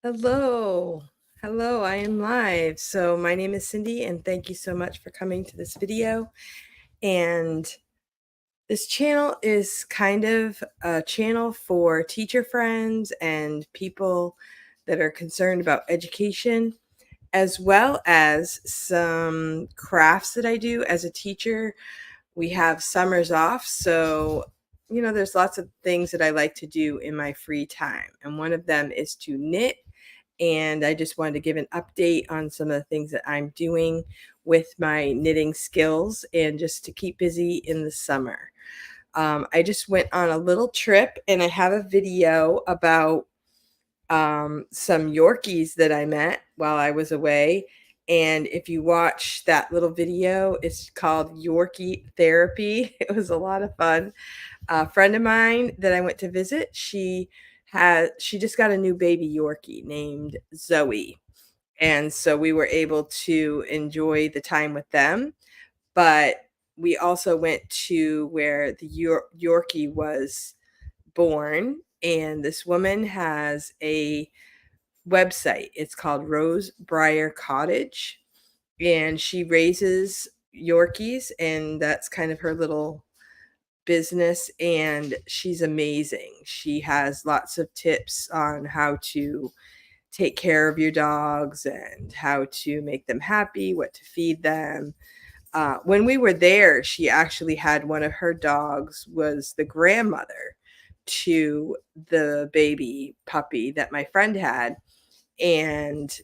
Hello. Hello, I am live. So my name is Cindy and thank you so much for coming to this video. And this channel is kind of a channel for teacher friends and people that are concerned about education, as well as some crafts that I do as a teacher. We have summers off, so there's lots of things that I like to do in my free time. And one of them is to knit, and I just wanted to give an update on some of the things that I'm doing with my knitting skills and just to keep busy in the summer. I just went on a little trip and I have a video about some Yorkies that I met while I was away. And if you watch that little video, it's called Yorkie Therapy. It was a lot of fun. A friend of mine that I went to visit, she just got a new baby Yorkie named Zoe. And so we were able to enjoy the time with them. But we also went to where the Yorkie was born. And this woman has a website. It's called Rose Briar Cottage. And she raises Yorkies, and that's kind of her little business, and she's amazing. She has lots of tips on how to take care of your dogs and how to make them happy, what to feed them. When we were there, she actually had one of her dogs was the grandmother to the baby puppy that my friend had, and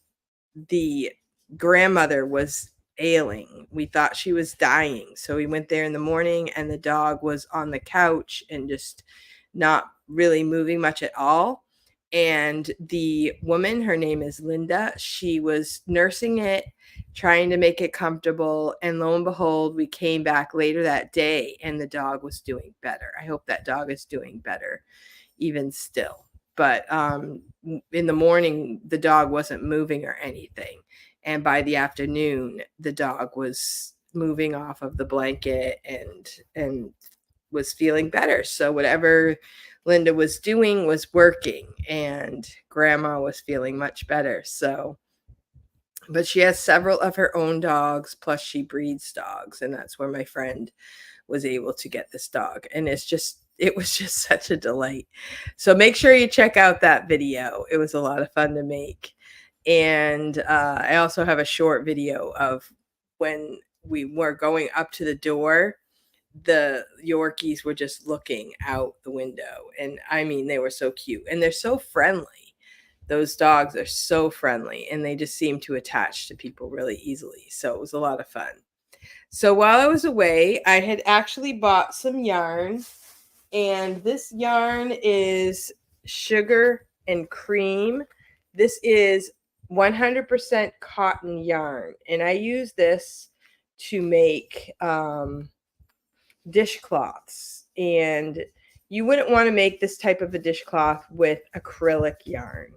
the grandmother was ailing. We thought she was dying. So we went there in the morning and the dog was on the couch and just not really moving much at all. And the woman, her name is Linda, she was nursing it, trying to make it comfortable. And lo and behold, we came back later that day and the dog was doing better. I hope that dog is doing better even still. But in the morning, the dog wasn't moving or anything. And by the afternoon, the dog was moving off of the blanket and was feeling better. So whatever Linda was doing was working, and grandma was feeling much better. So, but she has several of her own dogs, plus she breeds dogs, and that's where my friend was able to get this dog. And it was just such a delight. So make sure you check out that video. It was a lot of fun to make. And I also have a short video of when we were going up to the door. The Yorkies were just looking out the window. And I mean, they were so cute and they're so friendly. Those dogs are so friendly and they just seem to attach to people really easily. So it was a lot of fun. So while I was away, I had actually bought some yarn, and this yarn is sugar and cream. This is 100% cotton yarn, and I use this to make dishcloths. And you wouldn't want to make this type of a dishcloth with acrylic yarn.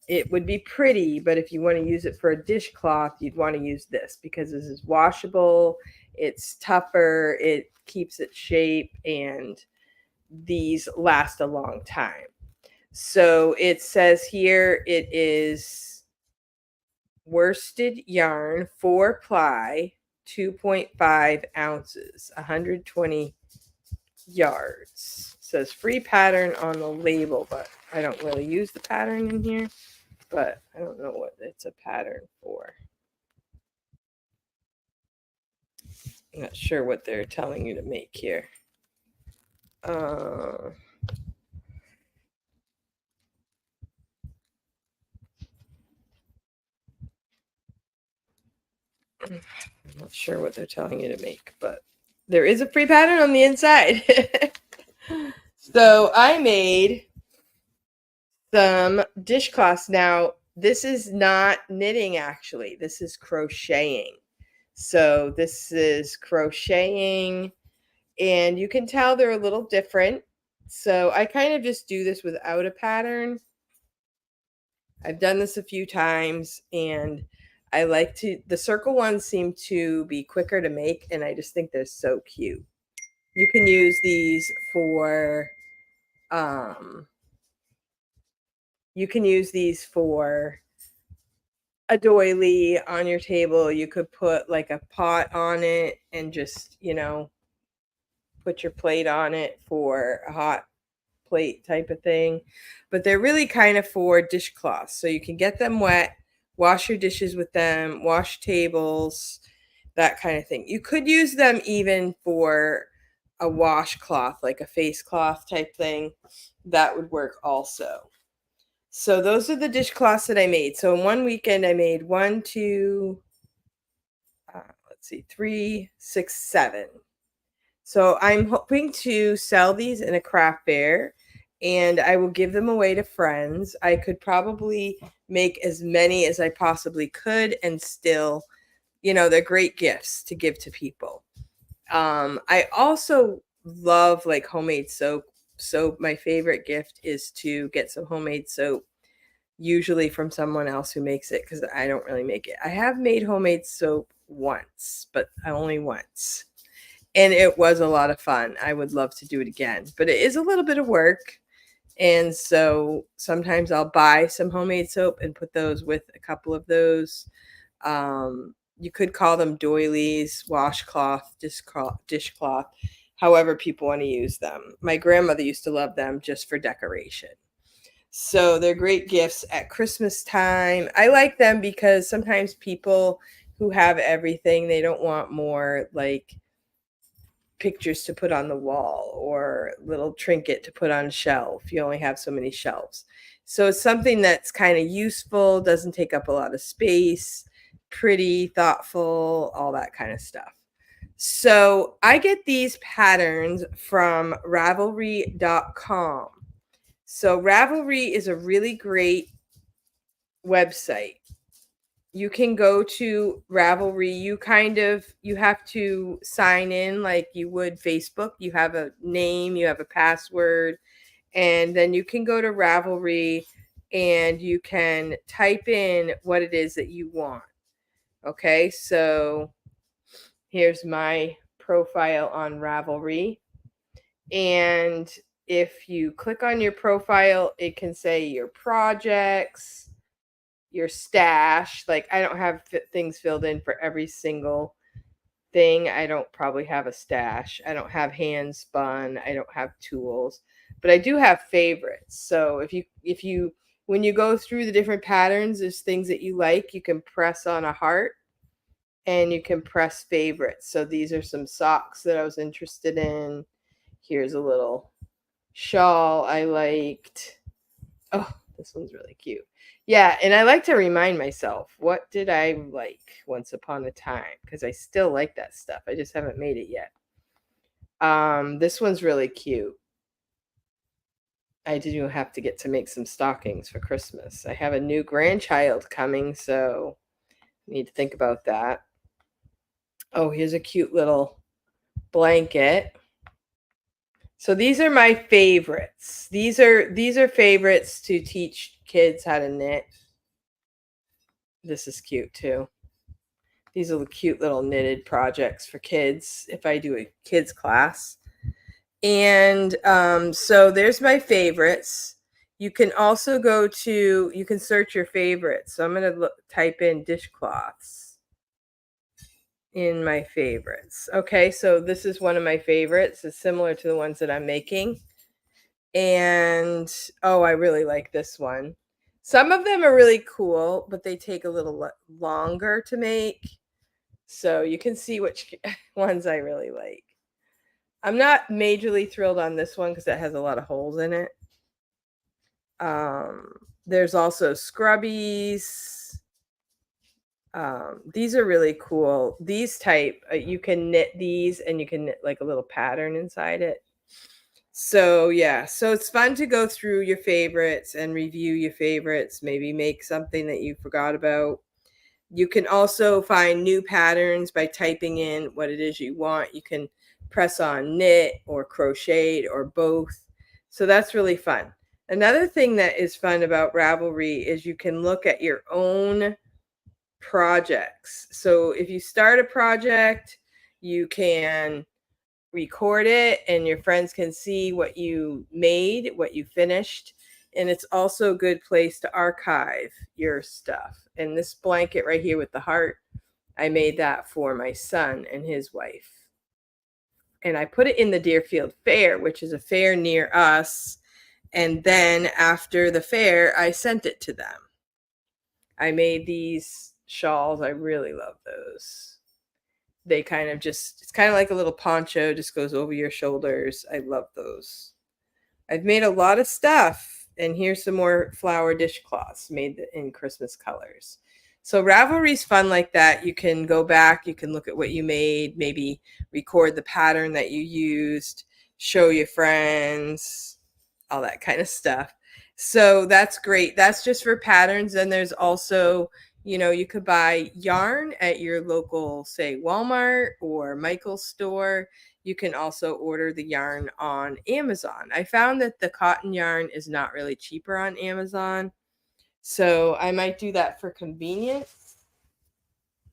It would be pretty, but if you want to use it for a dishcloth, you'd want to use this because this is washable, it's tougher, it keeps its shape, and these last a long time. So it says here it is worsted yarn, 4-ply, 2.5 ounces, 120 yards. It says free pattern on the label, but I don't really use the pattern in here. But I don't know what it's a pattern for. I'm not sure what they're telling you to make here. I'm not sure what they're telling you to make, but there is a free pattern on the inside. So I made some dishcloths. Now, this is not knitting, actually. This is crocheting. So this is crocheting, and you can tell they're a little different. So I kind of just do this without a pattern. I've done this a few times, and I like the circle ones seem to be quicker to make, and I just think they're so cute. You can use these for You can use these for a doily on your table. You could put like a pot on it and just, put your plate on it for a hot plate type of thing. But they're really kind of for dishcloths. So you can get them wet, wash your dishes with them, wash tables, that kind of thing. You could use them even for a washcloth, like a face cloth type thing. That would work also. So those are the dishcloths that I made. So in one weekend, I made one, two, let's see, 3, 6, 7. So I'm hoping to sell these in a craft fair, and I will give them away to friends. I could probably make as many as I possibly could, and still, they're great gifts to give to people. I also love like homemade soap. So my favorite gift is to get some homemade soap, usually from someone else who makes it, because I don't really make it. I have made homemade soap once, but only once. And it was a lot of fun. I would love to do it again, but it is a little bit of work. And so sometimes I'll buy some homemade soap and put those with a couple of those. You could call them doilies, washcloth, dishcloth, however people want to use them. My grandmother used to love them just for decoration. So they're great gifts at Christmas time. I like them because sometimes people who have everything, they don't want more like pictures to put on the wall or little trinket to put on a shelf. You only have so many shelves. So it's something that's kind of useful, doesn't take up a lot of space, pretty, thoughtful, all that kind of stuff. So I get these patterns from Ravelry.com. So Ravelry is a really great website. You can go to Ravelry. You have to sign in like you would Facebook. You have a name, you have a password, and then you can go to Ravelry and you can type in what it is that you want. Okay, so here's my profile on Ravelry. And if you click on your profile, it can say your projects, your stash. Like I don't have things filled in for every single thing. I don't probably have a stash. I don't have hand spun. I don't have tools, but I do have favorites. So if you when you go through the different patterns, there's things that you like, you can press on a heart and you can press favorites. So these are some socks that I was interested in. Here's a little shawl I liked. Oh, this one's really cute. Yeah, and I like to remind myself, what did I like once upon a time? Because I still like that stuff. I just haven't made it yet. This one's really cute. I do have to get to make some stockings for Christmas. I have a new grandchild coming, so I need to think about that. Oh, here's a cute little blanket. So these are my favorites. These are favorites to teach kids how to knit. This is cute too. These are the cute little knitted projects for kids if I do a kids class. And so there's my favorites. You can also you can search your favorites. So I'm going to type in dishcloths in my favorites. Okay, so this is one of my favorites. It's similar to the ones that I'm making. And oh, I really like this one. Some of them are really cool, but they take a little longer to make. So you can see which ones I really like. I'm not majorly thrilled on this one because it has a lot of holes in it. There's also scrubbies. These are really cool. These type, you can knit these and you can knit like a little pattern inside it. So yeah, so it's fun to go through your favorites and review your favorites, maybe make something that you forgot about. You can also find new patterns by typing in what it is you want. You can press on knit or crochet or both. So that's really fun. Another thing that is fun about Ravelry is you can look at your own projects. So if you start a project, you can record it and your friends can see what you made, what you finished. And it's also a good place to archive your stuff. And this blanket right here with the heart, I made that for my son and his wife. And I put it in the Deerfield Fair, which is a fair near us. And then after the fair, I sent it to them. I made these shawls. I really love those. They kind of just, it's kind of like a little poncho, just goes over your shoulders. I love those. I've made a lot of stuff, and here's some more flower dishcloths made in Christmas colors. So Ravelry's fun like that. You can go back, you can look at what you made, maybe record the pattern that you used, show your friends, all that kind of stuff. So that's great. That's just for patterns. Then there's also, you could buy yarn at your local, say, Walmart or Michael's store. You can also order the yarn on Amazon. I found that the cotton yarn is not really cheaper on Amazon. So I might do that for convenience.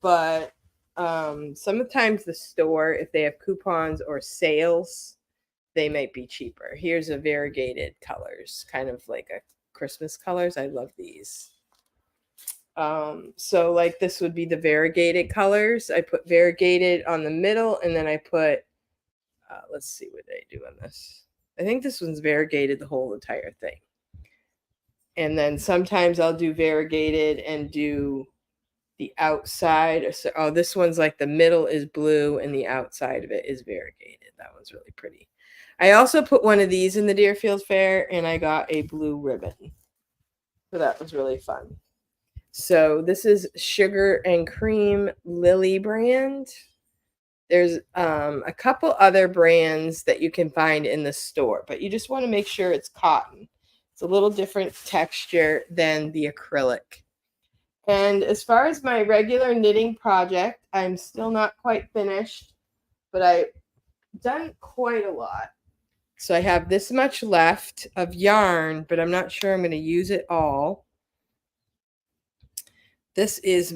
But sometimes the store, if they have coupons or sales, they might be cheaper. Here's a variegated colors, kind of like a Christmas colors. I love these. So like this would be the variegated colors. I put variegated on the middle, and then I put, let's see what I do on this. I think this one's variegated the whole entire thing. And then sometimes I'll do variegated and do the outside. So, oh, this one's like the middle is blue and the outside of it is variegated. That one's really pretty. I also put one of these in the Deerfield Fair, and I got a blue ribbon. So that was really fun. So this is Sugar and Cream Lily brand. There's a couple other brands that you can find in the store, but you just want to make sure it's cotton. It's a little different texture than the acrylic. And as far as my regular knitting project, I'm still not quite finished, but I've done quite a lot. So I have this much left of yarn, but I'm not sure I'm going to use it all. This is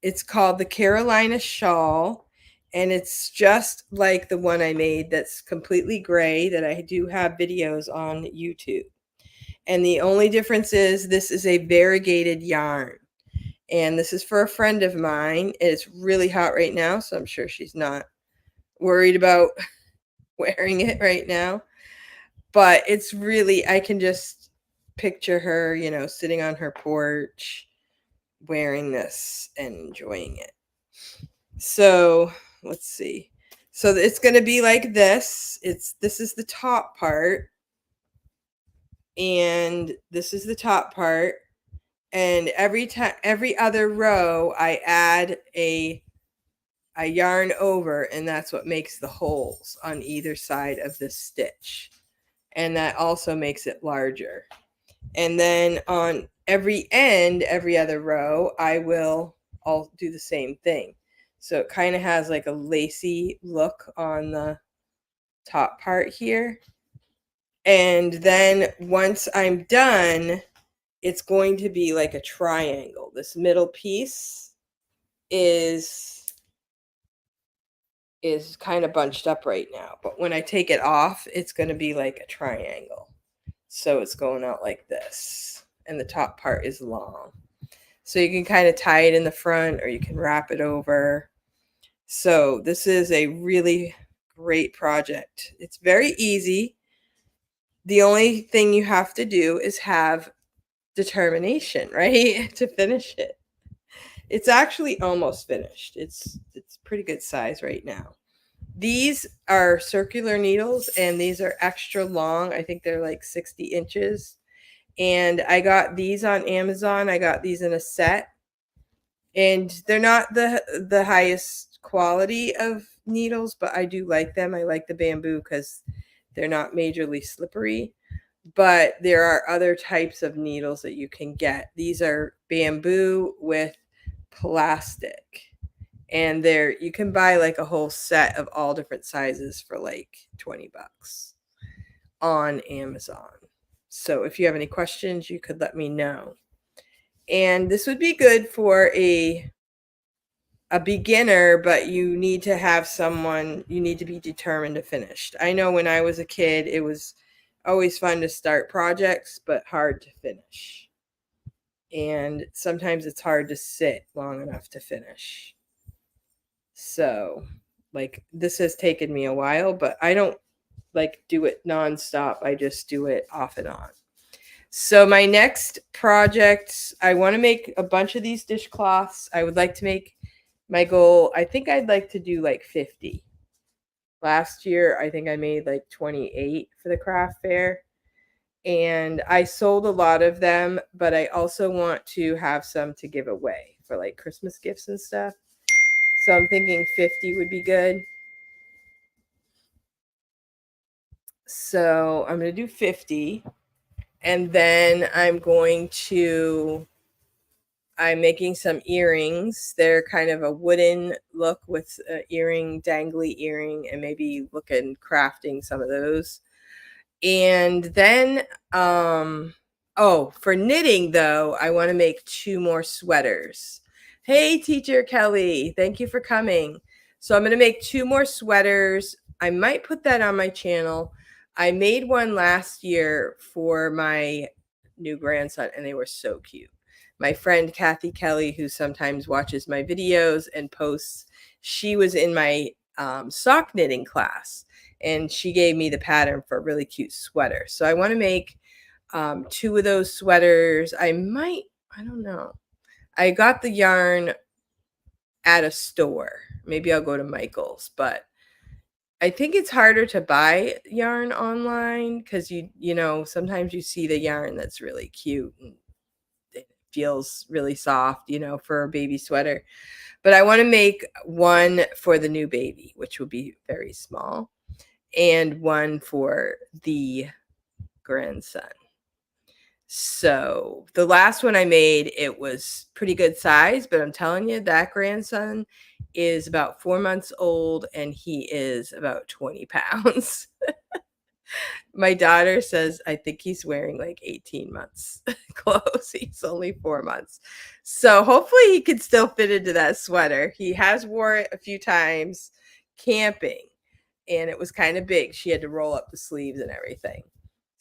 it's called the Carolina Shawl, and it's just like the one I made that's completely gray that I do have videos on YouTube. And the only difference is this is a variegated yarn. And this is for a friend of mine. It's really hot right now, so I'm sure she's not worried about wearing it right now. But it's really, I can just picture her, sitting on her porch wearing this and enjoying it. So let's see. So it's going to be like this. This is the top part, and this is the top part. And every other row, I add a yarn over, and that's what makes the holes on either side of this stitch. And that also makes it larger. And then on every end, every other row, I'll do the same thing. So it kind of has like a lacy look on the top part here. And then once I'm done, it's going to be like a triangle. This middle piece is kind of bunched up right now, but when I take it off, it's going to be like a triangle. So it's going out like this, and the top part is long. So you can kind of tie it in the front, or you can wrap it over. So this is a really great project. It's very easy. The only thing you have to do is have determination, right, to finish it. It's actually almost finished. It's pretty good size right now. These are circular needles, and these are extra long. I think they're like 60 inches. And I got these on Amazon. I got these in a set. And they're not the highest quality of needles, but I do like them. I like the bamboo because they're not majorly slippery. But there are other types of needles that you can get. These are bamboo with plastic. And you can buy like a whole set of all different sizes for like $20 on Amazon. So if you have any questions, you could let me know. And this would be good for a beginner, but you need to have someone, you need to be determined to finish. I know when I was a kid, it was always fun to start projects, but hard to finish. And sometimes it's hard to sit long enough to finish. So, like, this has taken me a while, but I don't like do it nonstop. I just do it off and on. So my next project, I want to make a bunch of these dishcloths. I would like to make my goal. I think I'd like to do like 50. Last year, I think I made like 28 for the craft fair. And I sold a lot of them, but I also want to have some to give away for like Christmas gifts and stuff. So I'm thinking 50 would be good. So I'm going to do 50. And then I'm making some earrings. They're kind of a wooden look with an earring, dangly earring, and maybe looking crafting some of those. And then, for knitting though, I want to make 2 more sweaters. Hey, Teacher Kelly, thank you for coming. So I'm going to make 2 more sweaters. I might put that on my channel. I made one last year for my new grandson, and they were so cute. My friend Kathy Kelly, who sometimes watches my videos and posts, she was in my sock knitting class, and she gave me the pattern for a really cute sweater. So I want to make 2 of those sweaters. I don't know. I got the yarn at a store. Maybe I'll go to Michael's, but I think it's harder to buy yarn online because you know, sometimes you see the yarn that's really cute and it feels really soft, you know, for a baby sweater. But I want to make one for the new baby, which will be very small, and one for the grandson. So the last one I made, it was pretty good size, but I'm telling you, that grandson is about 4 months old and he is about 20 pounds. My daughter says, I think he's wearing like 18 months clothes. He's only 4 months. So hopefully he can still fit into that sweater. He has wore it a few times camping, and it was kind of big. She had to roll up the sleeves and everything.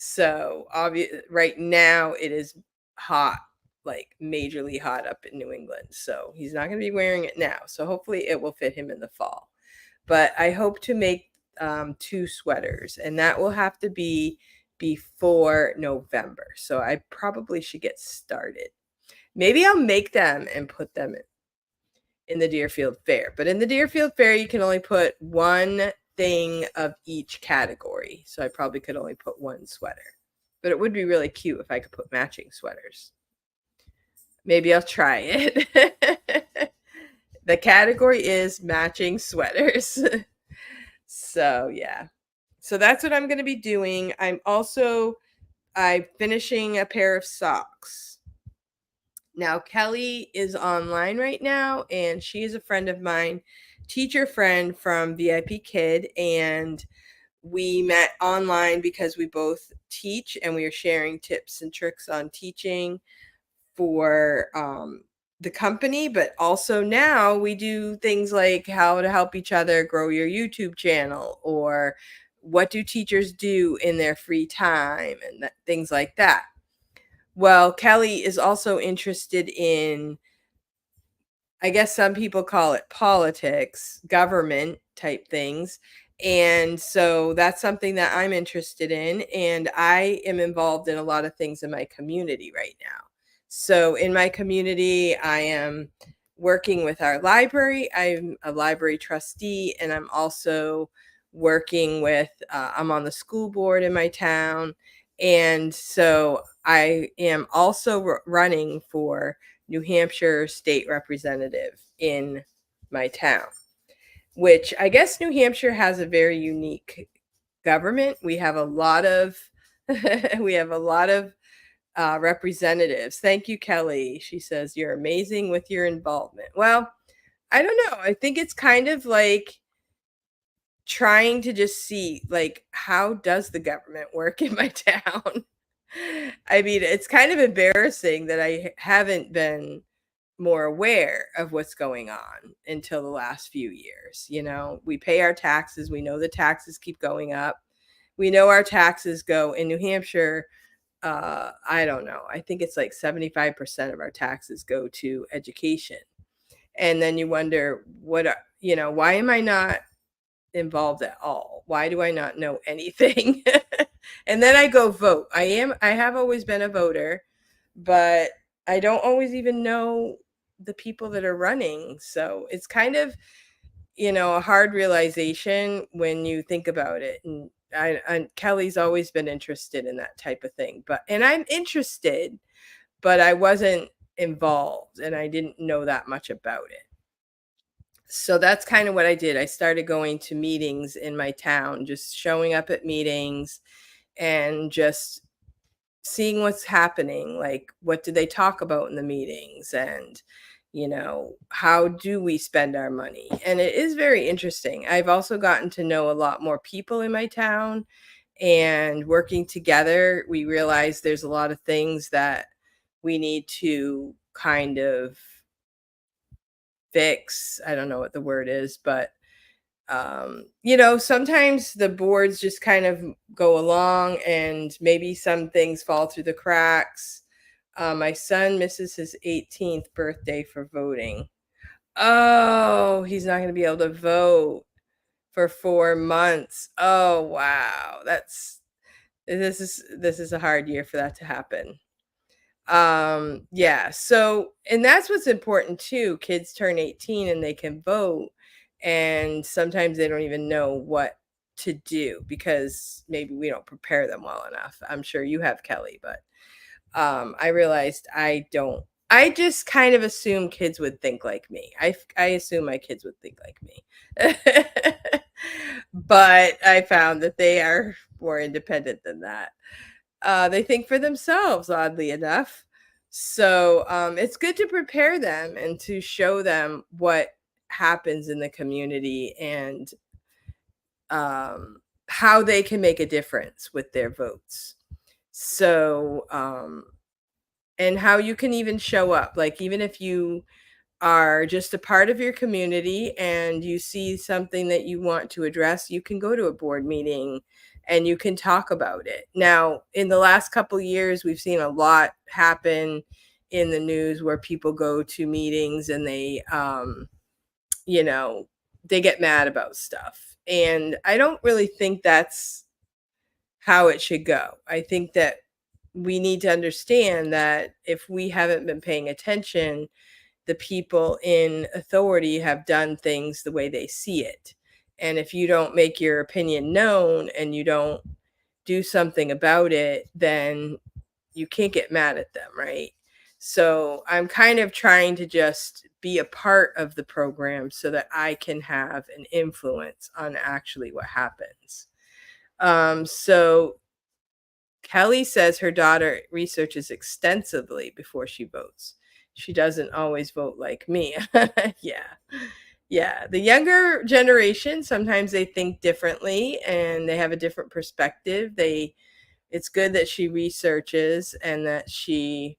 So right now it is hot, like majorly hot up in New England. So he's not going to be wearing it now. So hopefully it will fit him in the fall. But I hope to make 2 sweaters, and that will have to be before November. So I probably should get started. Maybe I'll make them and put them in the Deerfield Fair. But in the Deerfield Fair, you can only put one thing of each category. So I probably could only put 1 sweater. But it would be really cute if I could put matching sweaters. Maybe I'll try it. The category is matching sweaters. So, yeah. So that's what I'm going to be doing. I'm finishing a pair of socks. Now, Kelly is online right now, and she is a friend of mine, teacher friend from VIP Kid, and we met online because we both teach, and we are sharing tips and tricks on teaching for the company, but also now we do things like how to help each other grow your YouTube channel, or what do teachers do in their free time, and things like that. Well, Kelly is also interested in, I guess some people call it politics, government type things. And so that's something that I'm interested in. And I am involved in a lot of things in my community right now. So in my community, I am working with our library. I'm a library trustee, and I'm also working with, I'm on the school board in my town. And so I am also running for New Hampshire state representative in my town, which I guess New Hampshire has a very unique government. We have a lot of representatives. Thank you, Kelly. She says you're amazing with your involvement. Well, I don't know. I think it's kind of like trying to just see, like, how does the government work in my town? I mean, it's kind of embarrassing that I haven't been more aware of what's going on until the last few years. You know, we pay our taxes. We know the taxes keep going up. we know our taxes go in New Hampshire. I don't know. I think it's like 75% of our taxes go to education. And then you wonder, why am I not involved at all? Why do I not know anything? And then I go vote. I have always been a voter, but I don't always even know the people that are running. So it's kind of, a hard realization when you think about it. And Kelly's always been interested in that type of thing. And I'm interested, but I wasn't involved and I didn't know that much about it. So that's kind of what I did. I started going to meetings in my town, just showing up at meetings and just seeing what's happening. Like, what do they talk about in the meetings? And, how do we spend our money? And it is very interesting. I've also gotten to know a lot more people in my town, and working together, we realize there's a lot of things that we need to kind of fix. I don't know what the word is, but sometimes the boards just kind of go along and maybe some things fall through the cracks. My son misses his 18th birthday for voting. Oh, he's not going to be able to vote for 4 months. Oh, wow. This is a hard year for that to happen. Yeah, so and that's what's important too. Kids turn 18 and they can vote, and sometimes they don't even know what to do because maybe we don't prepare them well enough. I'm sure you have, Kelly, but I realized I don't. I just kind of assume kids would think like me. I assume my kids would think like me. But I found that they are more independent than that. They think for themselves, oddly enough. So it's good to prepare them and to show them what happens in the community, and how they can make a difference with their votes. So, and how you can even show up, like, even if you are just a part of your community and you see something that you want to address, you can go to a board meeting and you can talk about it. Now, in the last couple of years, we've seen a lot happen in the news where people go to meetings and you know, they get mad about stuff. And I don't really think that's how it should go. I think that we need to understand that if we haven't been paying attention, the people in authority have done things the way they see it. And if you don't make your opinion known and you don't do something about it, then you can't get mad at them, right? So I'm kind of trying to just be a part of the program so that I can have an influence on actually what happens. So Kelly says her daughter researches extensively before she votes. She doesn't always vote like me. Yeah. Yeah. The younger generation, sometimes they think differently and they have a different perspective. It's good that she researches and that she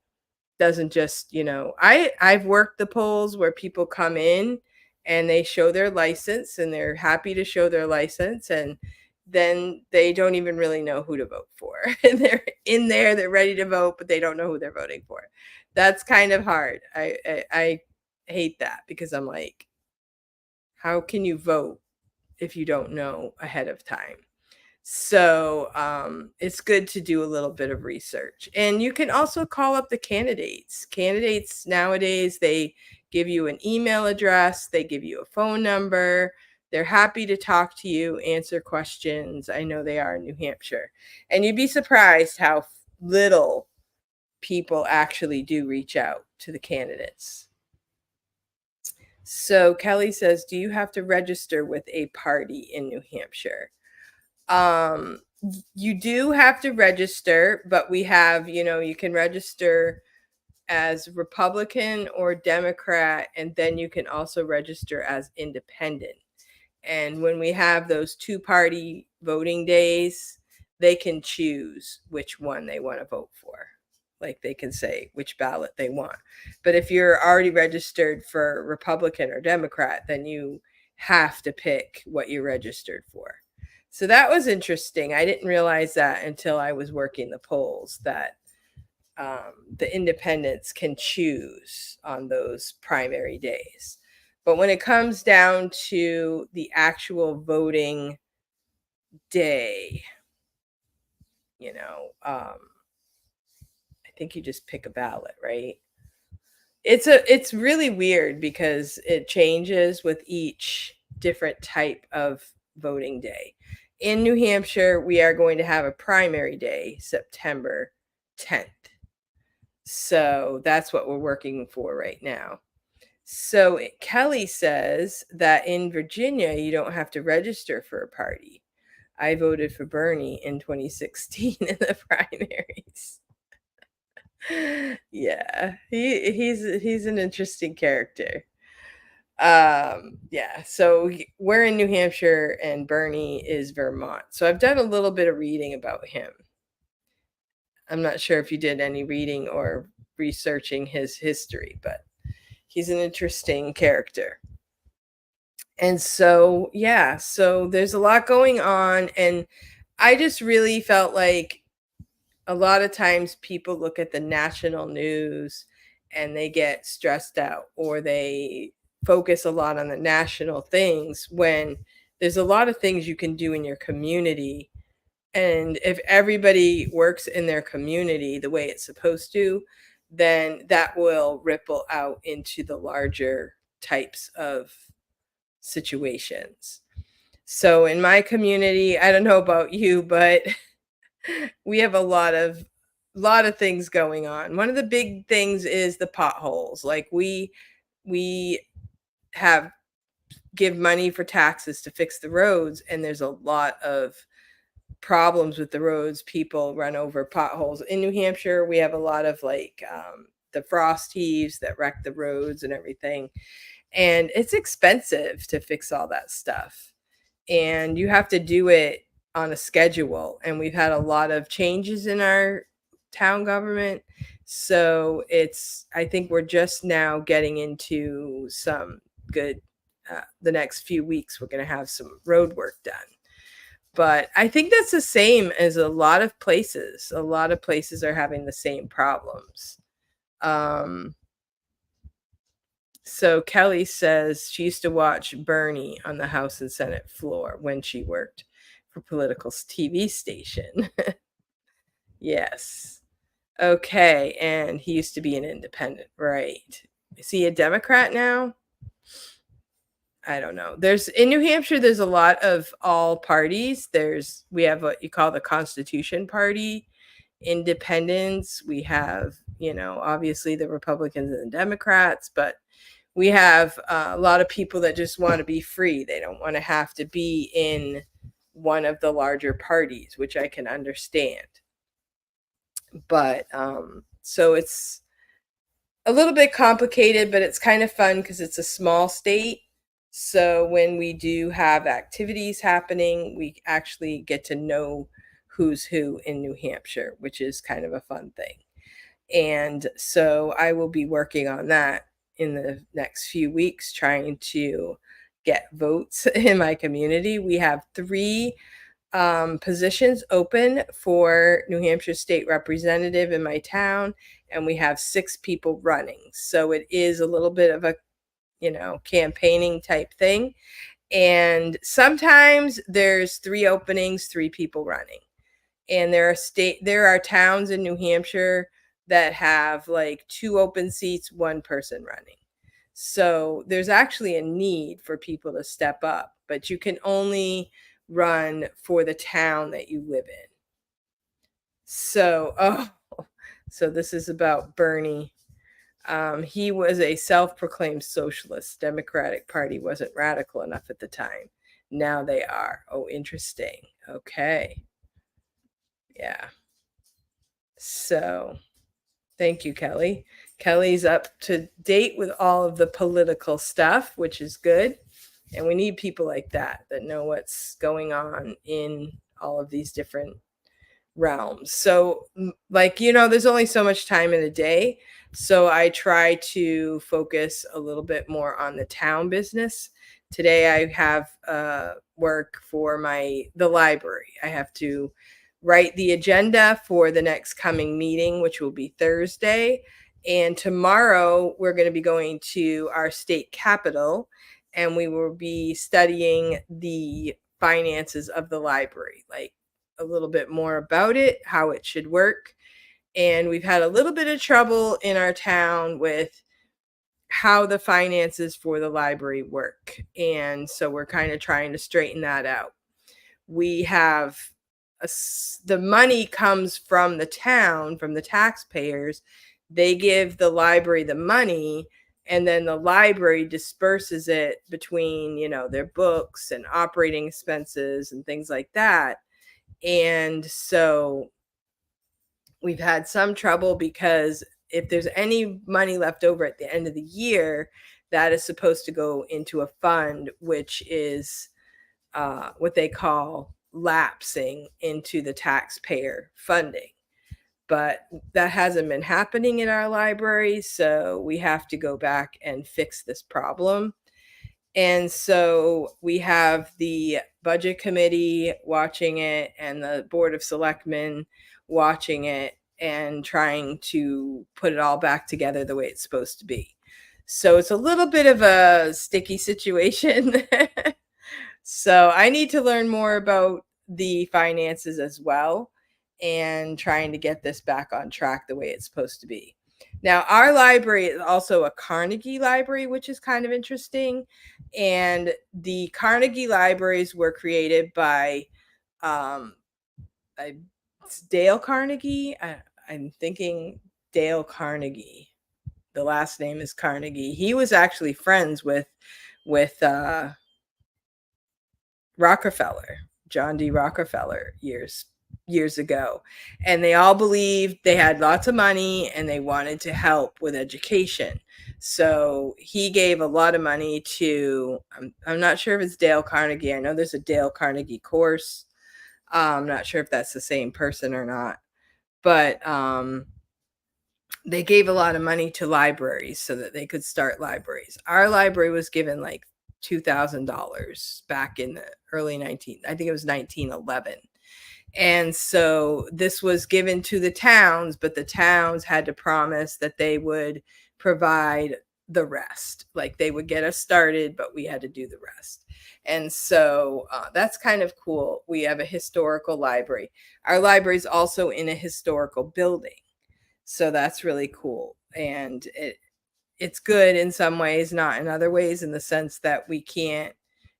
doesn't just, I've worked the polls where people come in and they show their license and they're happy to show their license, and then they don't even really know who to vote for. And they're in there, they're ready to vote, but they don't know who they're voting for. That's kind of hard. I hate that because I'm like, how can you vote if you don't know ahead of time? So it's good to do a little bit of research. And you can also call up the candidates. Candidates nowadays, they give you an email address, they give you a phone number. They're happy to talk to you, answer questions. I know they are in New Hampshire. And you'd be surprised how little people actually do reach out to the candidates. So Kelly says, do you have to register with a party in New Hampshire? Um, you do have to register, but we have, you can register as Republican or Democrat, and then you can also register as independent. And when we have those two-party voting days, they can choose which one they want to vote for. Like, they can say which ballot they want. But if you're already registered for Republican or Democrat, then you have to pick what you're registered for. So that was interesting. I didn't realize that until I was working the polls that the independents can choose on those primary days. But when it comes down to the actual voting day, you know, I think you just pick a ballot, right? It's really weird because it changes with each different type of voting day. In New Hampshire, we are going to have a primary day, September 10th. So that's what we're working for right now. So Kelly says that in Virginia, you don't have to register for a party. I voted for Bernie in 2016 in the primaries. Yeah, he's an interesting character. Yeah, so we're in New Hampshire and Bernie is Vermont. So I've done a little bit of reading about him. I'm not sure if you did any reading or researching his history, but he's an interesting character. And so, yeah, so there's a lot going on. And I just really felt like a lot of times people look at the national news and they get stressed out or they focus a lot on the national things when there's a lot of things you can do in your community. And if everybody works in their community the way it's supposed to, then that will ripple out into the larger types of situations. So in my community, I don't know about you, but we have a lot of things going on. One of the big things is the potholes. Like we have give money for taxes to fix the roads, and there's a lot of problems with the roads. People run over potholes. In New Hampshire, we have a lot of the frost heaves that wreck the roads and everything. And it's expensive to fix all that stuff. And you have to do it on a schedule. And we've had a lot of changes in our town government. So I think we're just now getting into some good, the next few weeks, we're going to have some road work done. But I think that's the same as a lot of places. A lot of places are having the same problems. So Kelly says she used to watch Bernie on the House and Senate floor when she worked for political TV station. Yes. Okay. And he used to be an independent, right? Is he a Democrat now? I don't know. In New Hampshire, there's a lot of all parties. We have what you call the Constitution Party, independents. We have, obviously the Republicans and the Democrats, but we have a lot of people that just want to be free. They don't want to have to be in one of the larger parties, which I can understand. But so it's a little bit complicated, but it's kind of fun because it's a small state. So when we do have activities happening, we actually get to know who's who in New Hampshire, which is kind of a fun thing. And so I will be working on that in the next few weeks, trying to get votes in my community. We have 3 positions open for New Hampshire State Representative in my town, and we have 6 people running. So it is a little bit of a, campaigning type thing. And sometimes there's 3 openings, 3 people running. And there are towns in New Hampshire that have like 2 open seats, 1 person running. So there's actually a need for people to step up, but you can only run for the town that you live in. So this is about Bernie. He was a self-proclaimed socialist. Democratic Party wasn't radical enough at the time. Now they are. Oh, interesting. Okay. Yeah. So thank you, Kelly. Kelly's up to date with all of the political stuff, which is good. And we need people like that know what's going on in all of these different realms. So there's only so much time in a day. So I try to focus a little bit more on the town business today I have work for the library. I have to write the agenda for the next coming meeting, which will be Thursday. And tomorrow we're going to be going to our state capitol, and we will be studying the finances of the library, like a little bit more about it, how it should work. And we've had a little bit of trouble in our town with how the finances for the library work. And so we're kind of trying to straighten that out. We have the money comes from the town, from the taxpayers. They give the library the money, and then the library disperses it between, their books and operating expenses and things like that. And so we've had some trouble because if there's any money left over at the end of the year, that is supposed to go into a fund, which is what they call lapsing into the taxpayer funding. But that hasn't been happening in our library, so we have to go back and fix this problem. And so we have the budget committee watching it and the board of selectmen watching it and trying to put it all back together the way it's supposed to be. So it's a little bit of a sticky situation. So I need to learn more about the finances as well and trying to get this back on track the way it's supposed to be. Now, our library is also a Carnegie library, which is kind of interesting. And the Carnegie libraries were created by Dale Carnegie. I'm thinking Dale Carnegie. The last name is Carnegie. He was actually friends with Rockefeller, John D. Rockefeller, years ago. And they all believed they had lots of money and they wanted to help with education. So he gave a lot of money to, I'm not sure if it's Dale Carnegie. I know there's a Dale Carnegie course. I'm not sure if that's the same person or not. But they gave a lot of money to libraries so that they could start libraries. Our library was given like $2,000 back in the early I think it was 1911. And so this was given to the towns, but the towns had to promise that they would provide the rest. Like they would get us started, but we had to do the rest. And so that's kind of cool. We have a historical library. Our library is also in a historical building. So that's really cool. And it's good in some ways, not in other ways, in the sense that we can't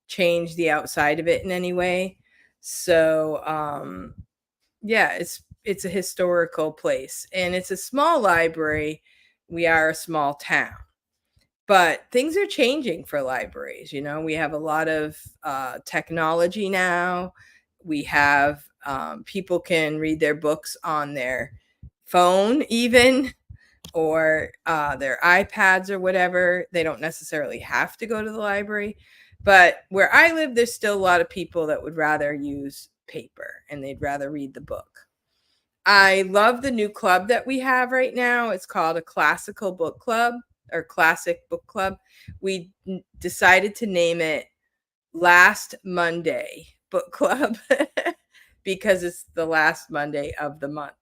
change the outside of it in any way. So yeah, it's a historical place, and it's a small library. We are a small town, but things are changing for libraries. We have a lot of technology now. We have people can read their books on their phone even, or their iPads or whatever. They don't necessarily have to go to the library. But where I live, there's still a lot of people that would rather use paper and they'd rather read the book. I love the new club that we have right now. It's called a classical book club or classic book club. We decided to name it Last Monday Book Club because it's the last Monday of the month.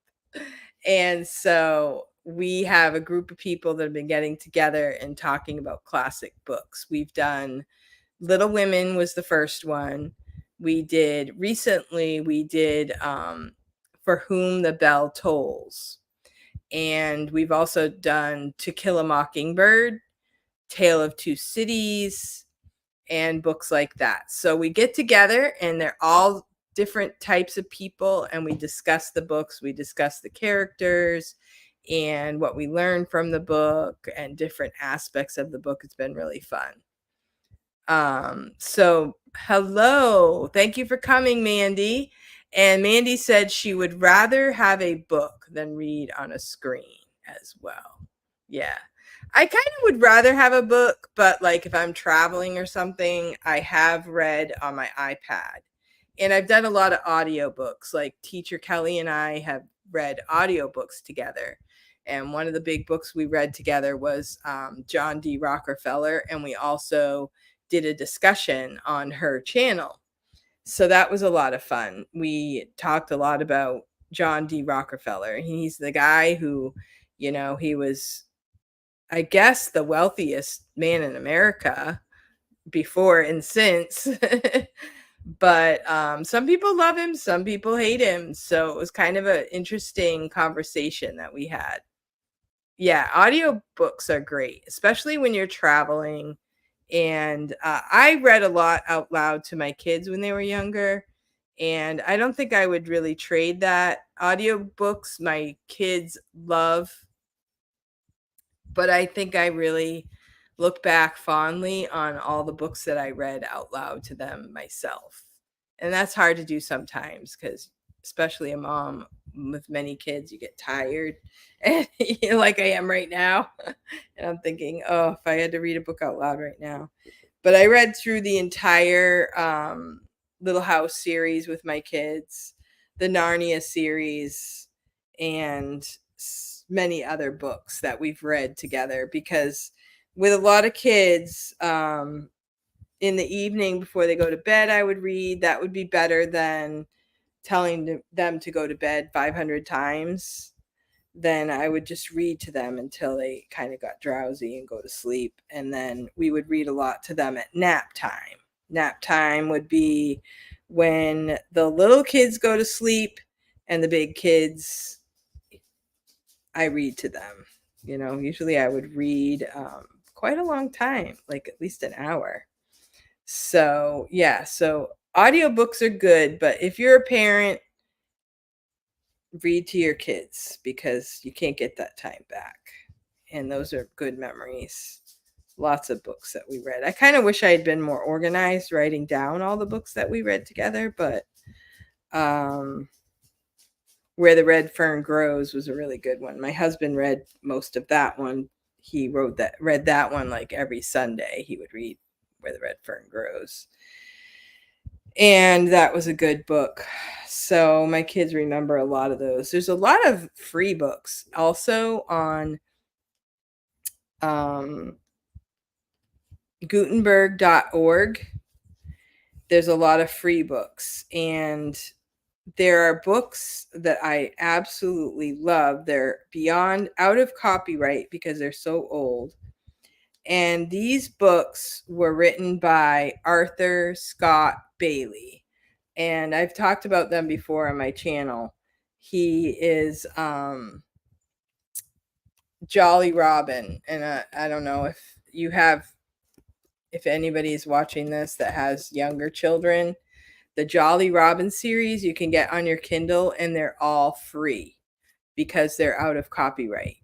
And so we have a group of people that have been getting together and talking about classic books. We've done Little Women was the first one. Recently we did For Whom the Bell Tolls. And we've also done To Kill a Mockingbird, Tale of Two Cities, and books like that. So we get together and they're all different types of people, and we discuss the books, we discuss the characters and what we learned from the book and different aspects of the book. It's been really fun. So hello, thank you for coming, Mandy. And Mandy said she would rather have a book than read on a screen as well. Yeah. I kind of would rather have a book, but like if I'm traveling or something, I have read on my iPad. And I've done a lot of audiobooks. Like Teacher Kelly and I have read audiobooks together. And one of the big books we read together was John D. Rockefeller. And we also did a discussion on her channel. So that was a lot of fun. We talked a lot about John D. Rockefeller. He's the guy who, he was, I guess, the wealthiest man in America before and since. But some people love him, some people hate him. So it was kind of an interesting conversation that we had. Yeah, audiobooks are great, especially when you're traveling. And I read a lot out loud to my kids when they were younger. And I don't think I would really trade that. Audiobooks, my kids love, but I think I really look back fondly on all the books that I read out loud to them myself. And that's hard to do sometimes because, especially a mom with many kids, you get tired, and like I am right now. And I'm thinking, oh, if I had to read a book out loud right now. But I read through the entire Little House series with my kids, the Narnia series, and many other books that we've read together, because with a lot of kids, in the evening before they go to bed, I would read. That would be better than telling them to go to bed 500 times. Then I would just read to them until they kind of got drowsy and go to sleep. And then we would read a lot to them at nap time. Nap time would be when the little kids go to sleep, and the big kids, I read to them. Usually I would read quite a long time, like at least an hour. So, yeah, so audiobooks are good, but if you're a parent, read to your kids because you can't get that time back. And those are good memories. Lots of books that we read. I kind of wish I had been more organized writing down all the books that we read together, but Where the Red Fern Grows was a really good one. My husband read most of that one. He read that one like every Sunday. He would read Where the Red Fern Grows. And that was a good book. So my kids remember a lot of those. There's a lot of free books also on Gutenberg.org. There's a lot of free books, and there are books that I absolutely love. They're beyond out of copyright because they're so old. And these books were written by Arthur Scott Bailey. And I've talked about them before on my channel. He is Jolly Robin. And I don't know if anybody is watching this that has younger children. The Jolly Robin series you can get on your Kindle, and they're all free because they're out of copyright.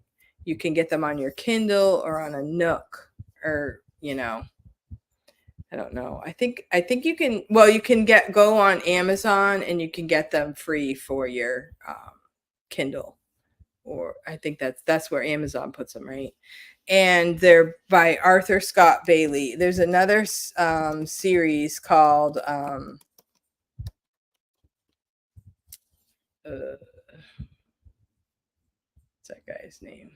You can get them on your Kindle or on a Nook, or I don't know. I think you can. Well, you can go on Amazon and you can get them free for your Kindle, or I think that's where Amazon puts them, right? And they're by Arthur Scott Bailey. There's another series called what's that guy's name?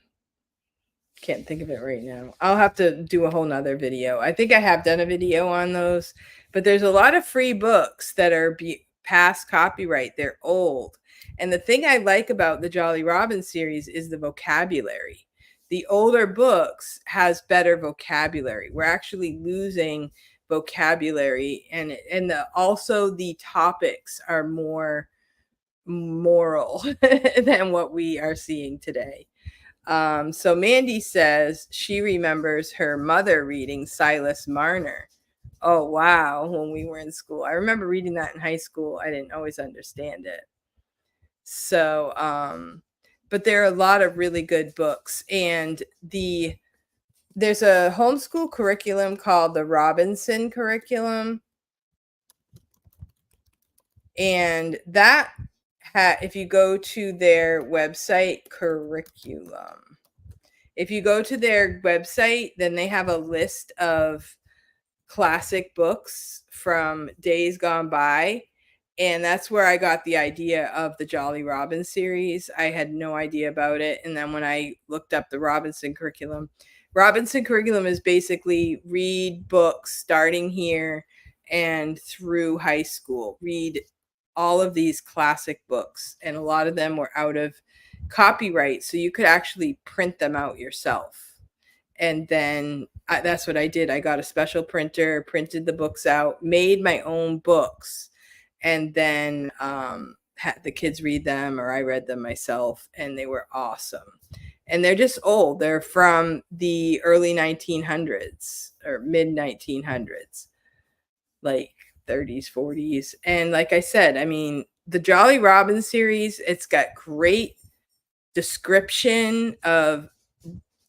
Can't think of it right now. I'll have to do a whole nother video. I think I have done a video on those, but there's a lot of free books that are past copyright. They're old. And the thing I like about the Jolly Robin series is the vocabulary. The older books has better vocabulary. We're actually losing vocabulary, and also the topics are more moral than what we are seeing today. So Mandy says she remembers her mother reading Silas Marner. Oh, wow. When we were in school, I remember reading that in high school. I didn't always understand it. So, but there are a lot of really good books, and there's a homeschool curriculum called the Robinson curriculum. And that if you go to their website, curriculum, if you go to their website, then they have a list of classic books from days gone by. And that's where I got the idea of the Jolly Robin series. I had no idea about it. And then when I looked up the Robinson curriculum is basically read books starting here and through high school. Read all of these classic books, and a lot of them were out of copyright, so you could actually print them out yourself. And then that's what I did. I got a special printer, printed the books out, made my own books, and then had the kids read them, or I read them myself, and they were awesome. And they're just old. They're from the early 1900s or mid 1900s, like 30s, 40s. And like I said, I mean, the Jolly Robin series, it's got great description of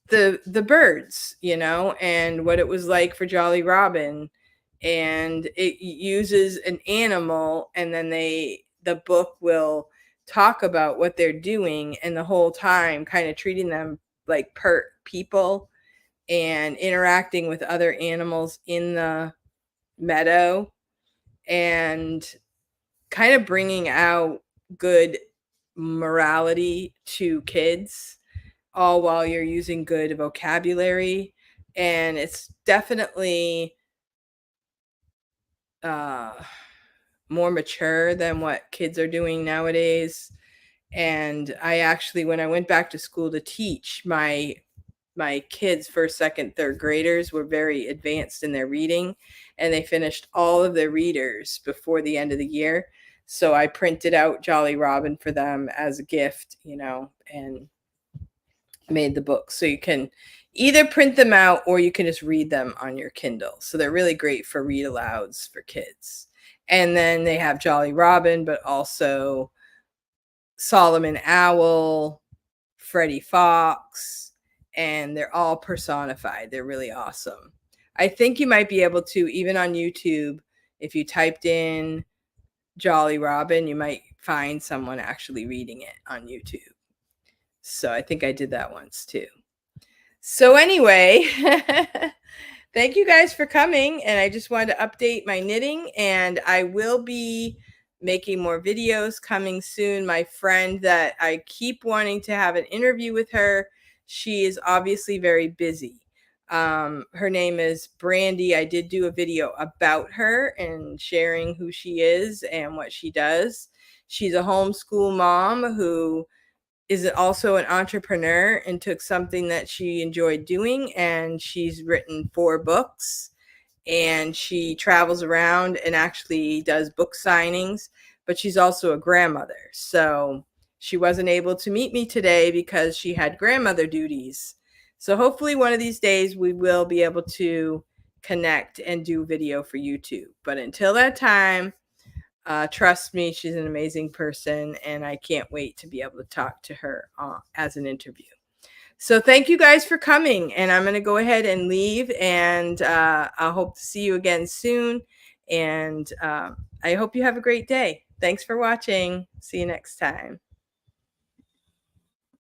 the birds, you know, and what it was like for Jolly Robin. And it uses an animal, and then the book will talk about what they're doing, and the whole time kind of treating them like people and interacting with other animals in the meadow, and kind of bringing out good morality to kids, all while you're using good vocabulary. And it's definitely more mature than what kids are doing nowadays. And I actually, when I went back to school to teach, my kids, first, second, third graders, were very advanced in their reading, and they finished all of their readers before the end of the year. So I printed out Jolly Robin for them as a gift, you know, and made the books. So you can either print them out or you can just read them on your Kindle. So they're really great for read alouds for kids. And then they have Jolly Robin, but also Solomon Owl, Freddie Fox, and they're all personified. They're really awesome. I think you might be able to, even on YouTube, if you typed in Jolly Robin, you might find someone actually reading it on YouTube. So I think I did that once too. So anyway, thank you guys for coming. And I just wanted to update my knitting, and I will be making more videos coming soon. My friend that I keep wanting to have an interview with her, she is obviously very busy. Her name is Brandy. I did do a video about her and sharing who she is and what she does. She's a homeschool mom who is also an entrepreneur and took something that she enjoyed doing, and she's written 4 books, and she travels around and actually does book signings, but she's also a grandmother. So she wasn't able to meet me today because she had grandmother duties. So hopefully one of these days we will be able to connect and do video for YouTube. But until that time, trust me, she's an amazing person, and I can't wait to be able to talk to her as an interview. So thank you guys for coming, and I'm going to go ahead and leave, and I hope to see you again soon, and I hope you have a great day. Thanks for watching. See you next time.